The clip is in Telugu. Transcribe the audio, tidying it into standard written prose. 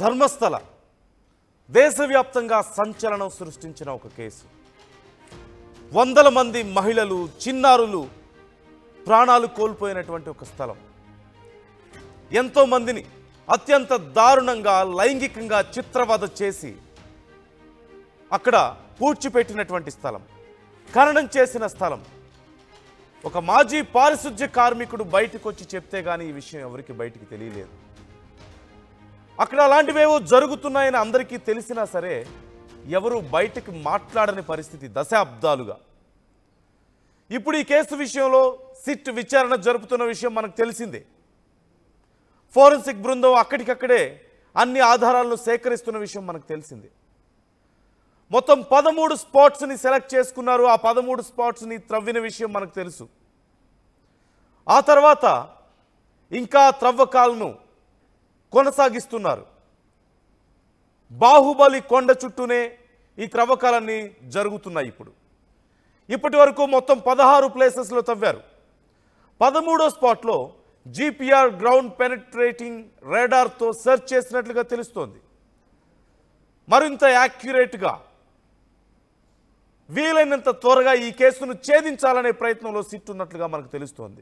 ధర్మస్థల దేశవ్యాప్తంగా సంచలనం సృష్టించిన ఒక కేసు. వందల మంది మహిళలు, చిన్నారులు ప్రాణాలు కోల్పోయినటువంటి ఒక స్థలం. ఎంతో మందిని అత్యంత దారుణంగా లైంగికంగా చిత్రవధ చేసి అక్కడ పూడ్చిపెట్టినటువంటి స్థలం, ఖననం చేసిన స్థలం. ఒక మాజీ పారిశుధ్య కార్మికుడు బయటకు వచ్చి చెప్తే గానీ ఈ విషయం ఎవరికి బయటికి తెలియలేదు. అక్కడ అలాంటివేవో జరుగుతున్నాయని అందరికీ తెలిసినా సరే ఎవరు బయటికి మాట్లాడని పరిస్థితి దశాబ్దాలుగా. ఇప్పుడు ఈ కేసు విషయంలో సిట్ విచారణ జరుపుతున్న విషయం మనకు తెలిసిందే. ఫోరెన్సిక్ బృందం అక్కడికక్కడే అన్ని ఆధారాలను సేకరిస్తున్న విషయం మనకు తెలిసిందే. మొత్తం 13 స్పాట్స్ని సెలెక్ట్ చేసుకున్నారు. ఆ 13 స్పాట్స్ని త్రవ్విన విషయం మనకు తెలుసు. ఆ తర్వాత ఇంకా త్రవ్వకాలను కొనసాగిస్తున్నారు. బాహుబలి కొండ చుట్టూనే ఈ త్రవ్వకాలన్నీ జరుగుతున్నాయి. ఇప్పటి వరకు మొత్తం 16 ప్లేసెస్లో తవ్వారు. 13వ స్పాట్లో జీపీఆర్ గ్రౌండ్ పెనిట్రేటింగ్ రాడార్తో సెర్చ్ చేసినట్లుగా తెలుస్తోంది. మరింత యాక్యురేట్గా వీలైనంత త్వరగా ఈ కేసును ఛేదించాలనే ప్రయత్నంలో సిట్ ఉన్నట్లుగా మనకు తెలుస్తోంది.